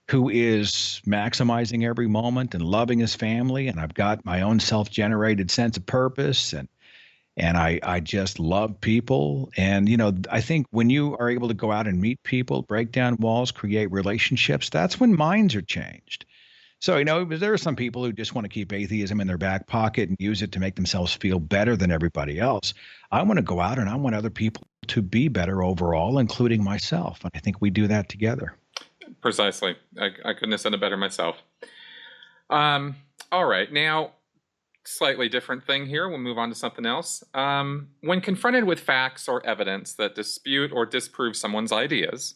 who is maximizing every moment and loving his family. And I've got my own self-generated sense of purpose. And I just love people. And, I think when you are able to go out and meet people, break down walls, create relationships, that's when minds are changed. So, there are some people who just want to keep atheism in their back pocket and use it to make themselves feel better than everybody else. I want to go out and I want other people to be better overall, including myself. And I think we do that together. Precisely. I couldn't have said it better myself. All right. Now, slightly different thing here. We'll move on to something else. When confronted with facts or evidence that dispute or disprove someone's ideas,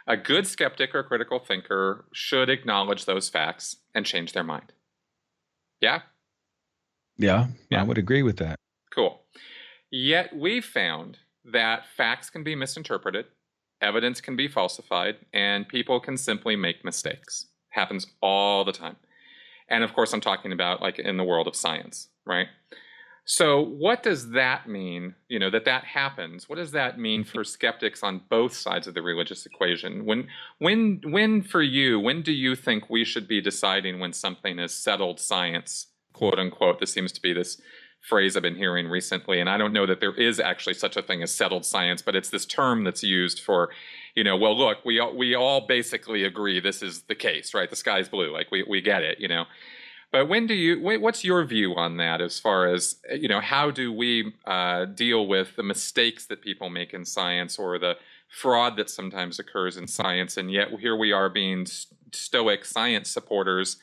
a good skeptic or critical thinker should acknowledge those facts and change their mind. Yeah? Yeah, I would agree with that. Cool. Yet we've found that facts can be misinterpreted, evidence can be falsified, and people can simply make mistakes. Happens all the time. And of course, I'm talking about like in the world of science, right? So what does that mean, that happens? What does that mean for skeptics on both sides of the religious equation? When for you, when do you think we should be deciding when something is settled science, quote unquote? This seems to be this phrase I've been hearing recently, and I don't know that there is actually such a thing as settled science, but it's this term that's used for, well, look, we all basically agree this is the case, right? The sky's blue, like we get it, But what's your view on that as far as, how do we deal with the mistakes that people make in science or the fraud that sometimes occurs in science, and yet here we are being stoic science supporters,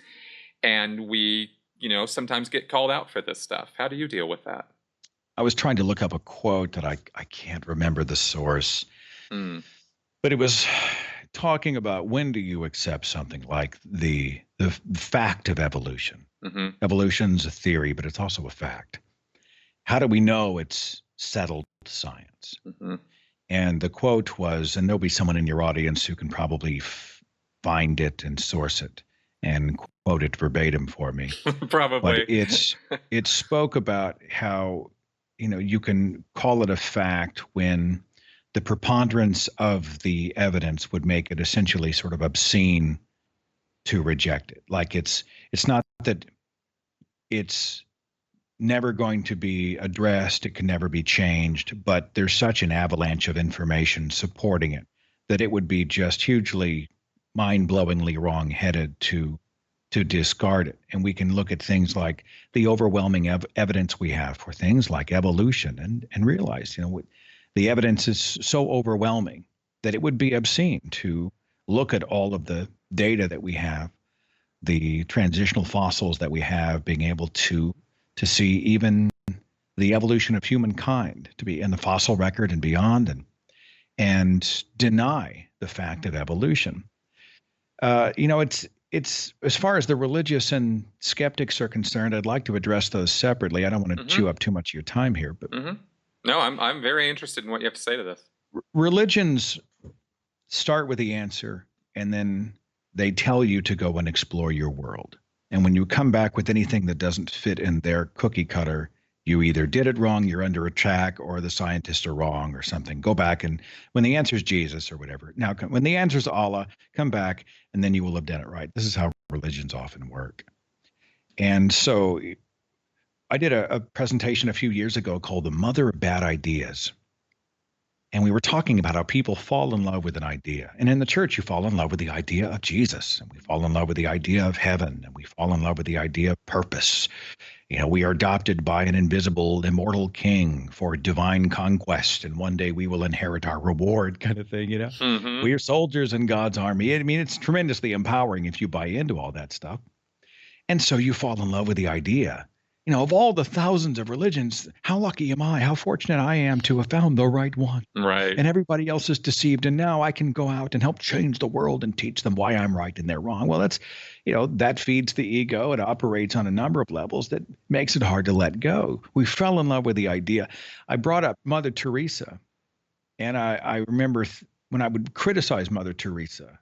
and we sometimes get called out for this stuff. How do you deal with that? I was trying to look up a quote that I can't remember the source, but it was talking about when do you accept something like the fact of evolution. Evolution's a theory, but it's also a fact. How do we know it's settled science? And the quote was, and there'll be someone in your audience who can probably find it and source it and quote it verbatim for me. Probably. But it spoke about how, you can call it a fact when the preponderance of the evidence would make it essentially sort of obscene to reject it. Like it's not that it's never going to be addressed, it can never be changed, but there's such an avalanche of information supporting it that it would be just hugely mind-blowingly wrong-headed to discard it. And we can look at things like the overwhelming evidence we have for things like evolution and realize, the evidence is so overwhelming that it would be obscene to look at all of the data that we have, the transitional fossils that we have, being able to see even the evolution of humankind to be in the fossil record and beyond, and deny the fact of evolution. It's as far as the religious and skeptics are concerned, I'd like to address those separately. I don't want to chew up too much of your time here, but No, I'm very interested in what you have to say to this. Religions start with the answer, and then they tell you to go and explore your world. And when you come back with anything that doesn't fit in their cookie cutter, you either did it wrong, you're under attack, or the scientists are wrong or something. Go back, and when the answer is Jesus or whatever, now when the answer is Allah, come back, and then you will have done it right. This is how religions often work. And so I did a presentation a few years ago called The Mother of Bad Ideas. And we were talking about how people fall in love with an idea. And in the church, you fall in love with the idea of Jesus. And we fall in love with the idea of heaven. And we fall in love with the idea of purpose. You know, we are adopted by an invisible, immortal king for divine conquest. And one day we will inherit our reward, kind of thing, you know. Mm-hmm. We are soldiers in God's army. I mean, it's tremendously empowering if you buy into all that stuff. And so you fall in love with the idea. You know, of all the thousands of religions, how lucky am I? How fortunate I am to have found the right one. Right. And everybody else is deceived. And now I can go out and help change the world and teach them why I'm right and they're wrong. Well, that's, you know, that feeds the ego. It operates on a number of levels that makes it hard to let go. We fell in love with the idea. I brought up Mother Teresa. And I remember when I would criticize Mother Teresa,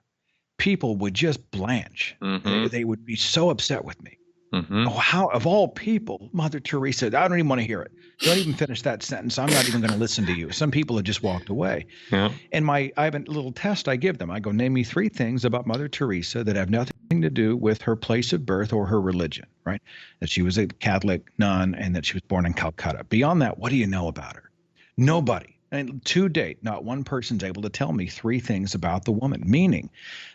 people would just blanch. Mm-hmm. They would be so upset with me. Mm-hmm. Oh, how, of all people, Mother Teresa, I don't even want to hear it. Don't even finish that sentence. I'm not even going to listen to you. Some people have just walked away. Yeah. And I have a little test I give them. I go, name me 3 things about Mother Teresa that have nothing to do with her place of birth or her religion, right? That she was a Catholic nun and that she was born in Calcutta. Beyond that, what do you know about her? Nobody. And to date, not one person's able to tell me 3 things about the woman, meaning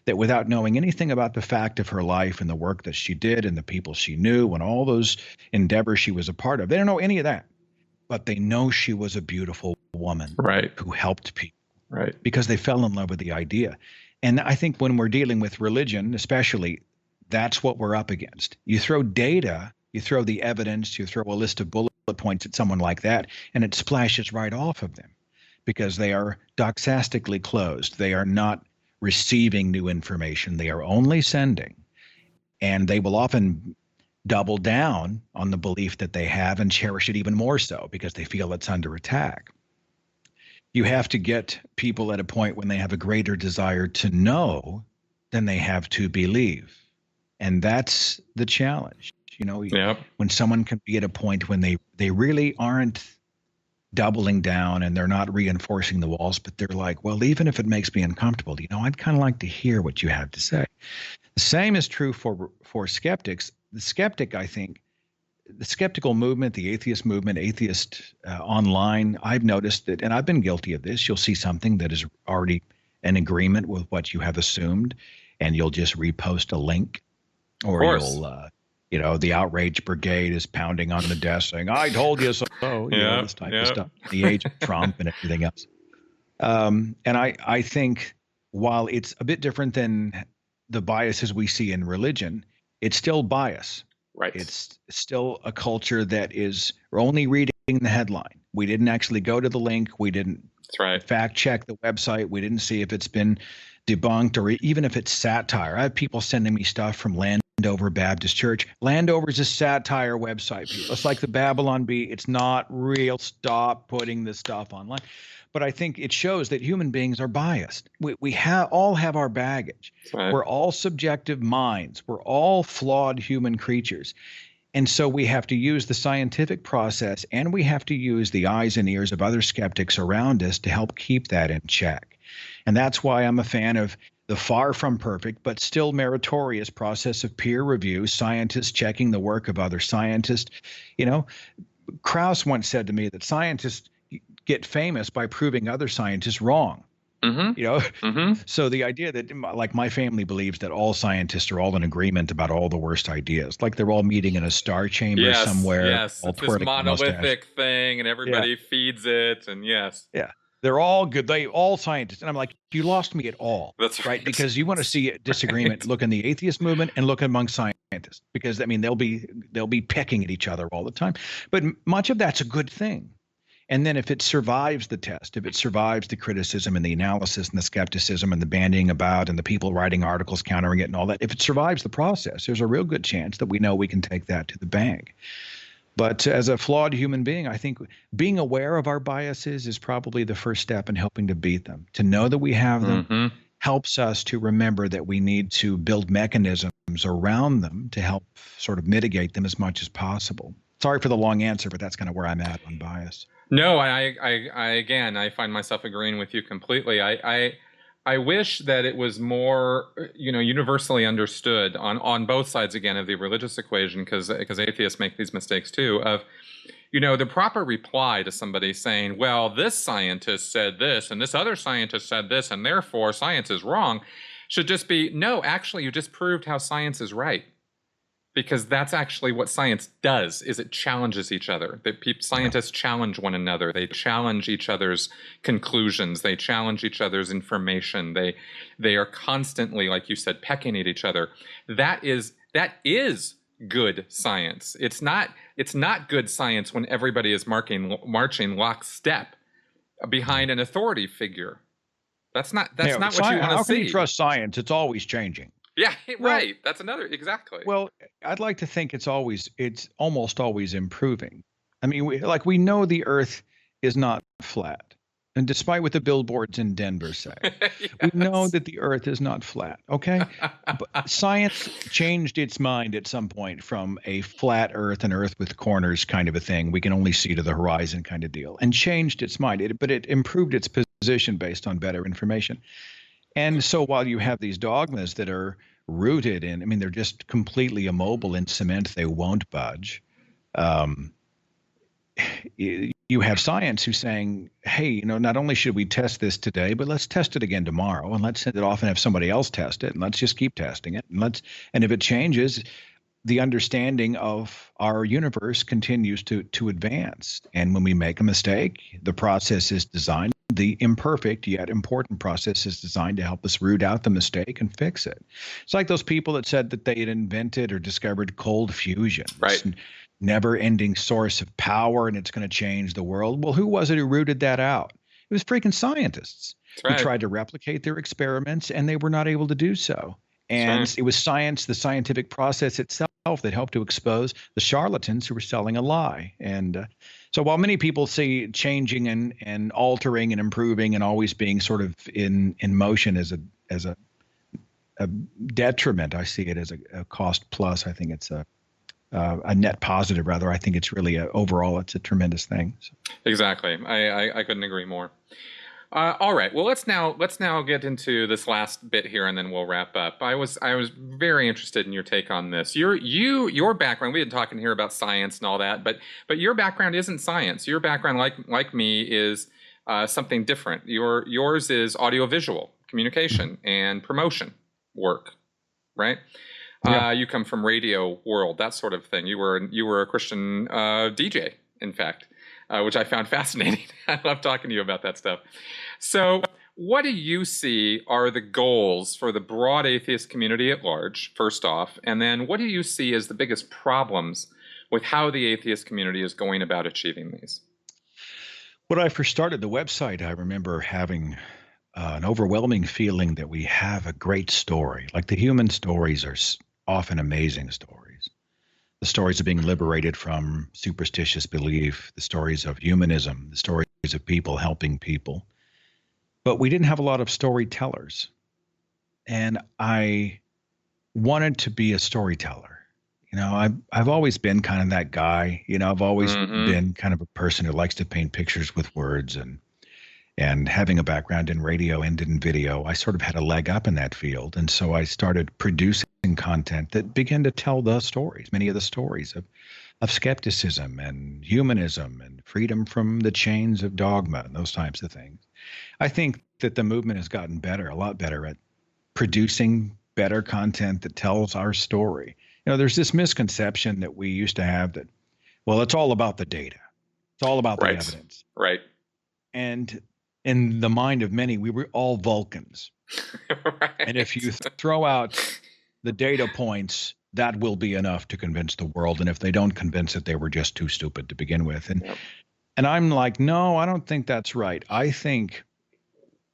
that without knowing anything about the fact of her life and the work that she did and the people she knew and all those endeavors she was a part of, they don't know any of that. But they know she was a beautiful woman who helped people because they fell in love with the idea. And I think when we're dealing with religion, especially, that's what we're up against. You throw data, you throw the evidence, you throw a list of bullet points at someone like that, and it splashes right off of them. Because they are doxastically closed. They are not receiving new information. They are only sending. And they will often double down on the belief that they have and cherish it even more so because they feel it's under attack. You have to get people at a point when they have a greater desire to know than they have to believe. And that's the challenge. You know, when someone can be at a point when they really aren't doubling down and they're not reinforcing the walls, but they're like, well, even if it makes me uncomfortable, you know, I'd kind of like to hear what you have to say. The same is true for skeptics. The skeptic, I think, the skeptical movement, the atheist movement, atheist online, I've noticed that, and I've been guilty of this, you'll see something that is already in agreement with what you have assumed, and you'll just repost a link, or you'll you know, the outrage brigade is pounding on the desk saying, I told you so, you know, this type of stuff, the age of Trump and everything else. And I think while it's a bit different than the biases we see in religion, it's still bias. Right. It's still a culture that is, we're only reading the headline. We didn't actually go to the link. We didn't fact check the website. We didn't see if it's been debunked or even if it's satire. I have people sending me stuff from Landover Baptist Church. Landover's a satire website, people. It's like the Babylon Bee. It's not real. Stop putting this stuff online. But I think it shows that human beings are biased. We all have our baggage. We're all subjective minds. We're all flawed human creatures. And so we have to use the scientific process, and we have to use the eyes and ears of other skeptics around us to help keep that in check. And that's why I'm a fan of the far from perfect, but still meritorious process of peer review, scientists checking the work of other scientists. You know, Krauss once said to me that scientists get famous by proving other scientists wrong. Mm-hmm. You know, mm-hmm. So the idea that, like, my family believes that all scientists are all in agreement about all the worst ideas, like they're all meeting in a star chamber somewhere. Yes, it's this monolithic thing, and everybody feeds it, and they're all good. They all scientists, and I'm like, you lost me at all. That's right, because you want to see a disagreement. Look in the atheist movement and look among scientists, because I mean they'll be pecking at each other all the time. But much of that's a good thing. And then if it survives the test, if it survives the criticism and the analysis and the skepticism and the bandying about and the people writing articles countering it and all that, if it survives the process, there's a real good chance that we know we can take that to the bank. But as a flawed human being, I think being aware of our biases is probably the first step in helping to beat them. To know that we have them helps us to remember that we need to build mechanisms around them to help sort of mitigate them as much as possible. Sorry for the long answer, but that's kind of where I'm at on bias. No, I find myself agreeing with you completely. I wish that it was more, universally understood on both sides again of the religious equation, because atheists make these mistakes too. Of, the proper reply to somebody saying, "Well, this scientist said this, and this other scientist said this, and therefore science is wrong," should just be, "No, actually, you just proved how science is right." Because that's actually what science does, is it challenges each other. Scientists challenge one another. They challenge each other's conclusions. They challenge each other's information. They are constantly, like you said, pecking at each other. That is good science. It's not good science when everybody is marching lockstep behind an authority figure. That's not what you want to see. How can you trust science? It's always changing. Yeah, right. That's another, exactly. Well, I'd like to think it's almost always improving. I mean, we know the Earth is not flat. And despite what the billboards in Denver say, Yes. we know that the Earth is not flat, okay? But science changed its mind at some point from a flat Earth, an Earth with corners kind of a thing, we can only see to the horizon kind of deal, and changed its mind. But it improved its position based on better information. And so while you have these dogmas that are rooted in, I mean, they're just completely immobile in cement, they won't budge. You have science who's saying, hey, not only should we test this today, but let's test it again tomorrow, and let's send it off and have somebody else test it, and let's just keep testing it. And if it changes, the understanding of our universe continues to advance. And when we make a mistake, the process is designed, the imperfect yet important process is designed to help us root out the mistake and fix it. It's like those people that said that they had invented or discovered cold fusion. Right. This never-ending source of power, and it's going to change the world. Well, who was it who rooted that out? It was freaking scientists who tried to replicate their experiments, and they were not able to do so. And it was science, the scientific process itself, that helped to expose the charlatans who were selling a lie. And so while many people see changing and altering and improving and always being sort of in motion as a detriment, I see it as a cost plus. I think it's a net positive, rather. I think it's really overall, it's a tremendous thing. So. Exactly. I couldn't agree more. All right. Well, let's now get into this last bit here, and then we'll wrap up. I was very interested in your take on this. Your background. We've been talking here about science and all that, but your background isn't science. Your background, like me, is something different. Yours is audiovisual communication and promotion work, right? Yeah. You come from radio world, that sort of thing. You were a Christian DJ, in fact. Which I found fascinating. I love talking to you about that stuff. So what do you see are the goals for the broad atheist community at large, first off? And then what do you see as the biggest problems with how the atheist community is going about achieving these? When I first started the website, I remember having an overwhelming feeling that we have a great story. Like, the human stories are often amazing stories. The stories of being liberated from superstitious belief, the stories of humanism, the stories of people helping people. But we didn't have a lot of storytellers. And I wanted to be a storyteller. I've always been kind of that guy. I've always been kind of a person who likes to paint pictures with words, and having a background in radio and in video, I sort of had a leg up in that field. And so I started producing content that began to tell the stories, many of the stories of skepticism and humanism and freedom from the chains of dogma and those types of things. I think that the movement has gotten better, a lot better at producing better content that tells our story. There's this misconception that we used to have that, well, it's all about the data. It's all about the evidence. Right. And in the mind of many, we were all Vulcans. Right. And if you throw out the data points, that will be enough to convince the world. And if they don't convince it, they were just too stupid to begin with. And I'm like, no, I don't think that's right. I think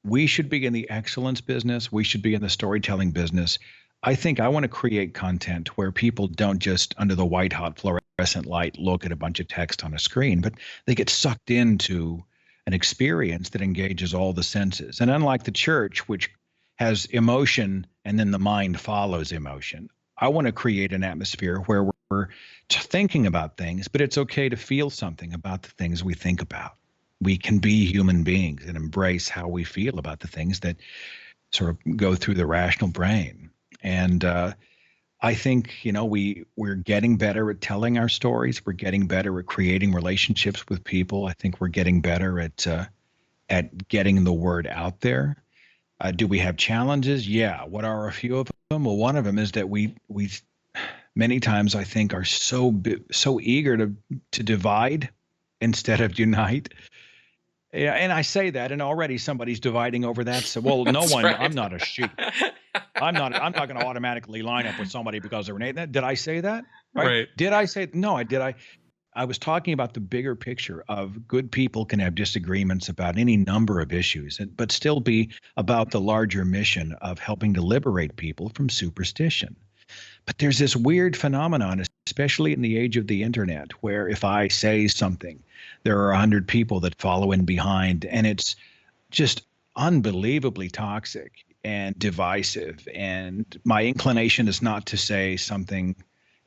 we should be in the excellence business. We should be in the storytelling business. I think I want to create content where people don't just, under the white hot fluorescent fluorescent light look at a bunch of text on a screen, but they get sucked into an experience that engages all the senses. And unlike the church, which has emotion and then the mind follows emotion, I want to create an atmosphere where we're thinking about things, but it's okay to feel something about the things we think about. We can be human beings and embrace how we feel about the things that sort of go through the rational brain. And I think, we're getting better at telling our stories. We're getting better at creating relationships with people. I think we're getting better at getting the word out there. Do we have challenges? Yeah. What are a few of them? Well, one of them is that we many times, I think, are so eager to divide instead of unite. Yeah, and I say that, and already somebody's dividing over that. So, well, no That's one. right. I'm not a sheep. I'm not going to automatically line up with somebody because they're an atheist. Did I say that? Right. Did I say no? I was talking about the bigger picture of good people can have disagreements about any number of issues, but still be about the larger mission of helping to liberate people from superstition. But there's this weird phenomenon, especially in the age of the internet, where if I say something, there are 100 people that follow in behind, and it's just unbelievably toxic and divisive. And my inclination is not to say something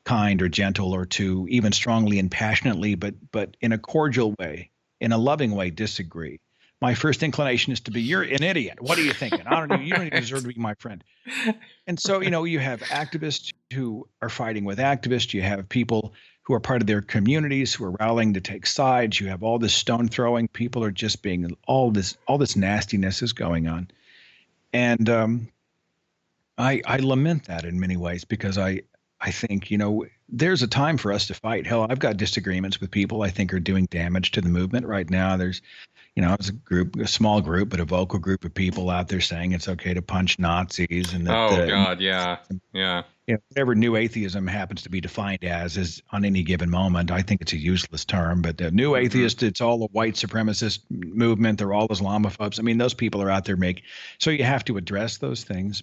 kind or gentle or to even strongly and passionately, but in a cordial way, in a loving way, disagree. My first inclination is to be, you're an idiot. What are you thinking? You don't even deserve to be my friend. And so, you have activists who are fighting with activists. You have people who are part of their communities who are rallying to take sides. You have all this stone throwing. People are just being all this nastiness is going on. And I lament that in many ways because I think, there's a time for us to fight. Hell, I've got disagreements with people I think are doing damage to the movement right now. There's, it's a small group, but a vocal group of people out there saying it's okay to punch Nazis and that. God, yeah. Whatever new atheism happens to be defined as is on any given moment. I think it's a useless term, but new atheist, it's all a white supremacist movement. They're all Islamophobes. I mean, those people are out there so you have to address those things.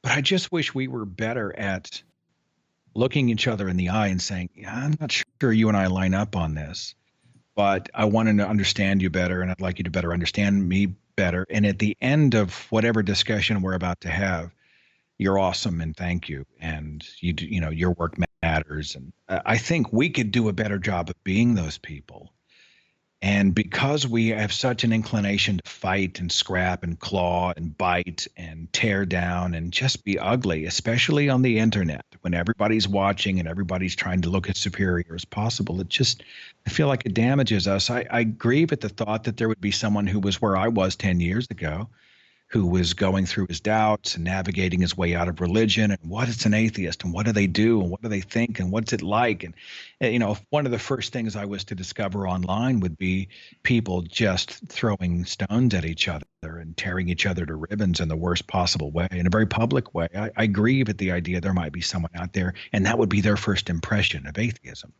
But I just wish we were better at looking each other in the eye and saying, yeah, I'm not sure you and I line up on this, but I want to understand you better, and I'd like you to better understand me better. And at the end of whatever discussion we're about to have, you're awesome and thank you. And your work matters. And I think we could do a better job of being those people. And because we have such an inclination to fight and scrap and claw and bite and tear down and just be ugly, especially on the internet, when everybody's watching and everybody's trying to look as superior as possible, I feel like it damages us. I grieve at the thought that there would be someone who was where I was 10 years ago, who was going through his doubts and navigating his way out of religion and what is an atheist and what do they do and what do they think and what's it like. And, one of the first things I was to discover online would be people just throwing stones at each other and tearing each other to ribbons in the worst possible way, in a very public way. I grieve at the idea there might be someone out there and that would be their first impression of atheism.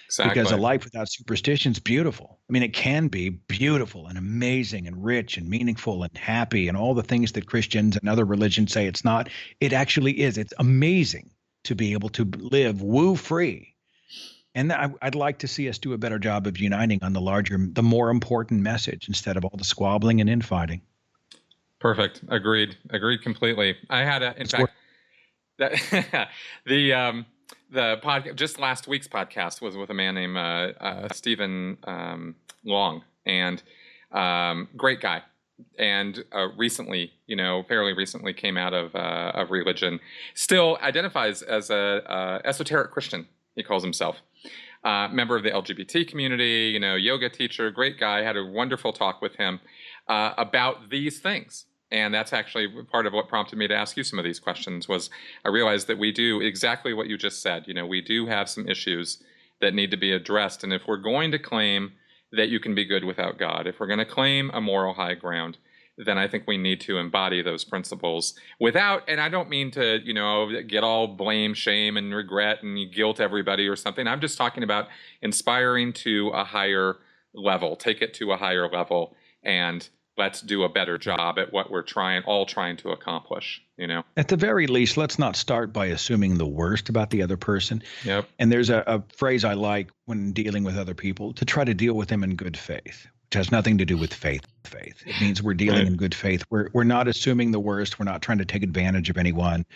Exactly. Because a life without superstition is beautiful. I mean, it can be beautiful and amazing and rich and meaningful and happy and all the things that Christians and other religions say it's not. It actually is. It's amazing to be able to live woo-free. And I'd like to see us do a better job of uniting on the more important message instead of all the squabbling and infighting. Perfect. Agreed completely. I had the podcast, just last week's podcast was with a man named Stephen Long, and great guy, and recently, fairly recently came out of religion. Still identifies as a esoteric Christian. He calls himself. Member of the LGBT community, yoga teacher, great guy. Had a wonderful talk with him about these things. And that's actually part of what prompted me to ask you some of these questions. Was I realized that we do exactly what you just said. We do have some issues that need to be addressed. And if we're going to claim that you can be good without God, if we're going to claim a moral high ground, then I think we need to embody those principles without, and I don't mean to, get all blame, shame, and regret and guilt everybody or something. I'm just talking about inspiring to a higher level, take it to a higher level, and let's do a better job at what we're all trying to accomplish, you know? At the very least, let's not start by assuming the worst about the other person. Yep. And there's a phrase I like when dealing with other people, to try to deal with them in good faith, which has nothing to do with faith. It means we're dealing in good faith. We're not assuming the worst. We're not trying to take advantage of anyone.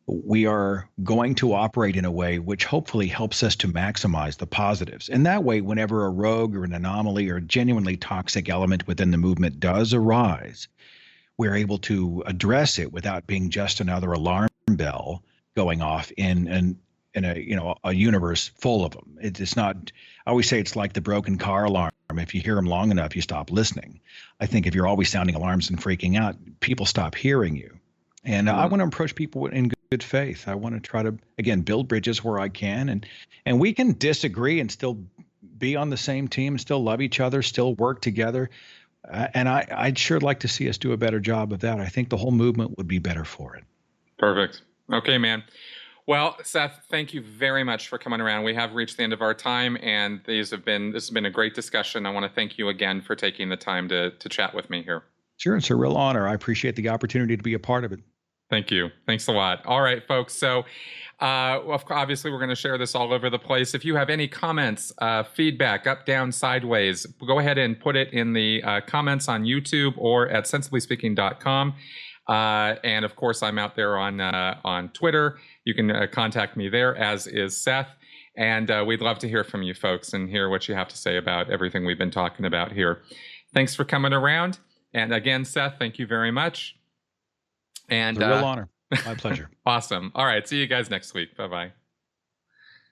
We are going to operate in a way which hopefully helps us to maximize the positives. And that way, whenever a rogue or an anomaly or a genuinely toxic element within the movement does arise, we're able to address it without being just another alarm bell going off in a universe full of them. It's not. I always say it's like the broken car alarm. If you hear them long enough, you stop listening. I think if you're always sounding alarms and freaking out, people stop hearing you. And I want to approach people in good faith. I want to try to, again, build bridges where I can, and we can disagree and still be on the same team, still love each other, still work together. And I'd sure like to see us do a better job of that. I think the whole movement would be better for it. Perfect. Okay, man. Well, Seth, thank you very much for coming around. We have reached the end of our time, and this has been a great discussion. I want to thank you again for taking the time to chat with me here. Sure, it's a real honor. I appreciate the opportunity to be a part of it. Thank you. Thanks a lot. All right, folks. So obviously, we're going to share this all over the place. If you have any comments, feedback, up, down, sideways, go ahead and put it in the comments on YouTube or at sensiblyspeaking.com. And of course, I'm out there on Twitter. You can contact me there, as is Seth. And we'd love to hear from you folks and hear what you have to say about everything we've been talking about here. Thanks for coming around. And again, Seth, thank you very much. And it's a real honor. My pleasure. Awesome. All right. See you guys next week. Bye-bye.